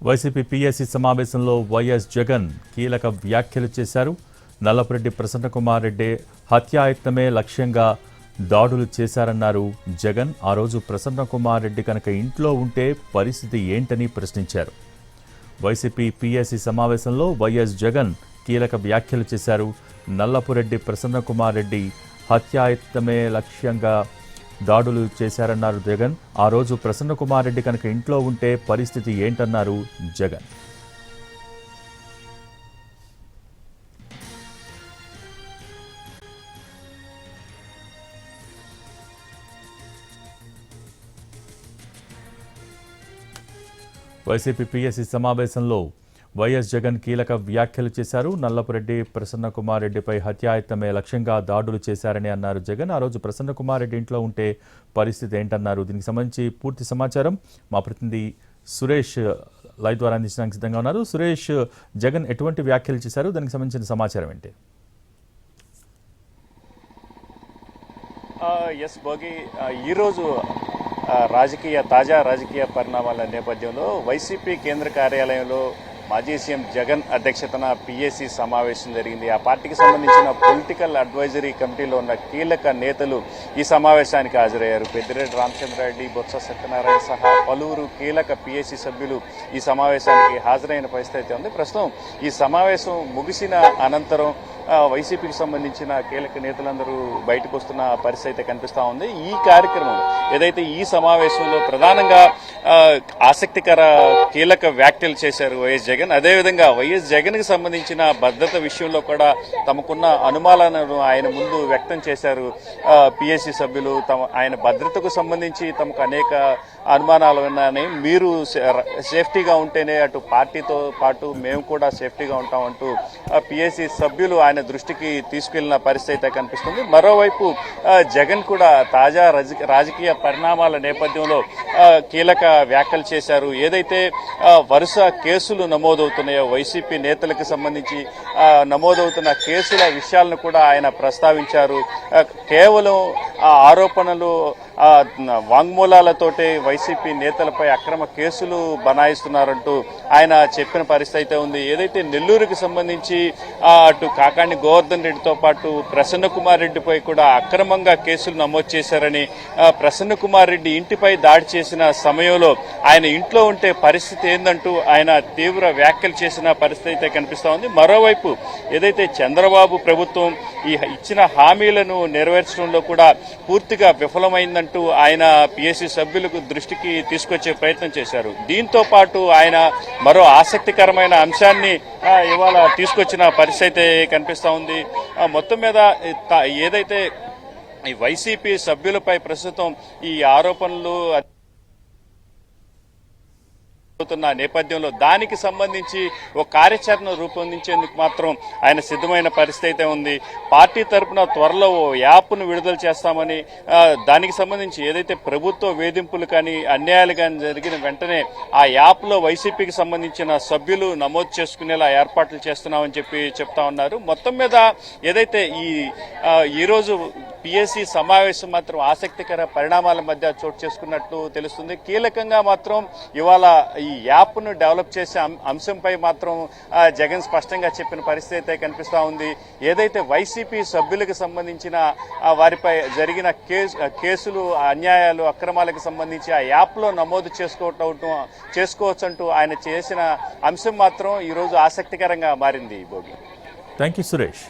YCP PSC సమావేశంలో YS Jagan కీలక వ్యాఖ్యలు చేశారు. నల్లపురెడ్డి ప్రసన్నకుమార్ రెడ్డి హత్యాయత్నమే లక్ష్యంగా దాడులు చేశారన్నారు జగన్. ఆ రోజు ప్రసన్నకుమార్ రెడ్డి కనుక ఇంట్లో ఉంటే పరిస్థితి ఏంటని ప్రశ్నించారు. వైసీపీ పీఎస్సీ సమావేశంలో వైఎస్ జగన్ కీలక వ్యాఖ్యలు చేశారు. నల్లపురెడ్డి ప్రసన్నకుమార్ రెడ్డి హత్యాయత్నమే లక్ష్యంగా దాడులు చేశారన్నారు జగన్. ఆ రోజు ప్రసన్నకుమార్ రెడ్డి కనుక ఇంట్లో ఉంటే పరిస్థితి ఏంటన్నారు జగన్. వైసీపీ పీఎస్సీ సమావేశంలో వైఎస్ జగన్ కీలక వ్యాఖ్యలు చేశారు. నల్లపురెడ్డి ప్రసన్నకుమార్ రెడ్డిపై హత్యాయత్నమే లక్ష్యంగా దాడులు చేశారని అన్నారు జగన్. ఆ రోజు ప్రసన్నకుమార్ రెడ్డి ఇంట్లో ఉంటే పరిస్థితి ఏంటన్నారు. దీనికి సంబంధించి పూర్తి సమాచారం మా ప్రతినిధి సురేష్ లైవ్ ద్వారా అందించడానికి సిద్ధంగా ఉన్నారు. సురేష్, జగన్ ఎటువంటి వ్యాఖ్యలు చేశారు, దానికి సంబంధించిన సమాచారం ఏంటి? ఎస్ భోగి, ఈరోజు తాజా రాజకీయ పరిణామాల నేపథ్యంలో వైసీపీ కేంద్ర కార్యాలయంలో మాజీ సీఎం జగన్ అధ్యక్షతన పీఏసీ సమావేశం జరిగింది. ఆ పార్టీకి సంబంధించిన పొలిటికల్ అడ్వైజరీ కమిటీలో ఉన్న కీలక నేతలు ఈ సమావేశానికి హాజరయ్యారు. పెద్దిరెడ్డి రామచంద్రారెడ్డి, బొత్స సత్యనారాయణ సహా పలువురు కీలక పీఏసీ సభ్యులు ఈ సమావేశానికి హాజరైన పరిస్థితి ఉంది. ప్రస్తుతం ఈ సమావేశం ముగిసిన అనంతరం వైసీపీకి సంబంధించిన కీలక నేతలందరూ బయటకు వస్తున్న పరిస్థితి అయితే కనిపిస్తూ ఉంది. ఈ కార్యక్రమం ఏదైతే ఈ సమావేశంలో ప్రధానంగా ఆసక్తికర కీలక వ్యాఖ్యలు చేశారు వైఎస్ జగన్. అదేవిధంగా వైఎస్ జగన్ కి సంబంధించిన భద్రత విషయంలో కూడా తమకున్న అనుమానాలను ఆయన ముందు వ్యక్తం చేశారు పీఎస్సీ సభ్యులు. ఆయన భద్రతకు సంబంధించి తమకు అనేక అనుమానాలు ఉన్నాయని, మీరు సేఫ్టీగా ఉంటేనే అటు పార్టీతో పాటు మేము కూడా సేఫ్టీగా ఉంటామంటూ పీఎస్సీ సభ్యులు ఆయన దృష్టికి తీసుకెళ్లిన పరిస్థితి కనిపిస్తుంది. మరోవైపు జగన్ కూడా తాజా రాజకీయ పరిణామాల నేపథ్యంలో కీలక వ్యాఖ్యలు చేశారు. ఏదైతే వరుస కేసులు నమోదవుతున్నాయో వైసీపీ నేతలకు సంబంధించి నమోదవుతున్న కేసుల విషయాలను కూడా ఆయన ప్రస్తావించారు. కేవలం ఆరోపణలు వాంగ్మూలాలతోటే వైసీపీ నేతలపై అక్రమ కేసులు బనాయిస్తున్నారంటూ ఆయన చెప్పిన పరిస్థితి ఉంది. ఏదైతే నెల్లూరుకి సంబంధించి అటు కాకాణి గోవర్ధన్ రెడ్డితో పాటు ప్రసన్నకుమార్ రెడ్డిపై కూడా అక్రమంగా కేసులు నమోదు చేశారని, ప్రసన్నకుమార్ రెడ్డి ఇంటిపై దాడి చేసిన సమయంలో ఆయన ఇంట్లో ఉంటే పరిస్థితి ఏందంటూ ఆయన తీవ్ర వ్యాఖ్యలు చేసిన పరిస్థితి కనిపిస్తా ఉంది. మరోవైపు ఏదైతే చంద్రబాబు ప్రభుత్వం ఈ ఇచ్చిన హామీలను నెరవేర్చడంలో కూడా పూర్తిగా విఫలమైందంటూ ఆయన పీఎస్సీ సభ్యులకు దృష్టికి తీసుకొచ్చే ప్రయత్నం చేశారు. దీంతో పాటు ఆయన మరో ఆసక్తికరమైన అంశాన్ని ఇవాళ తీసుకొచ్చిన పరిస్థితి కనిపిస్తా ఉంది. మొత్తం మీద ఏదైతే ఈ వైసీపీ సభ్యులపై ప్రస్తుతం ఈ ఆరోపణలు నేపథ్యంలో దానికి సంబంధించి ఒక కార్యాచరణ రూపొందించేందుకు మాత్రం ఆయన సిద్ధమైన పరిస్థితి ఉంది. పార్టీ తరఫున త్వరలో ఓ యాప్ను విడుదల చేస్తామని, దానికి సంబంధించి ఏదైతే ప్రభుత్వ వేధింపులు కానీ అన్యాయాలు కానీ జరిగిన వెంటనే ఆ యాప్లో వైసీపీకి సంబంధించిన సభ్యులు నమోదు చేసుకునేలా ఏర్పాట్లు చేస్తున్నామని చెప్తా ఉన్నారు. మొత్తం మీద ఏదైతే ఈరోజు పీఎస్సీ సమావేశం మాత్రం ఆసక్తికర పరిణామాల మధ్య చోటు చేసుకున్నట్టు తెలుస్తుంది. కీలకంగా మాత్రం ఇవాళ ఈ యాప్ను డెవలప్ చేసే అంశంపై మాత్రం జగన్ స్పష్టంగా చెప్పిన పరిస్థితి కనిపిస్తా ఉంది. ఏదైతే వైసీపీ సభ్యులకు సంబంధించిన వారిపై జరిగిన కేసులు, అన్యాయాలు, అక్రమాలకు సంబంధించి ఆ యాప్లో నమోదు చేసుకోవచ్చంటూ ఆయన చేసిన అంశం మాత్రం ఈరోజు ఆసక్తికరంగా మారింది. Bhogi, thank you Suresh.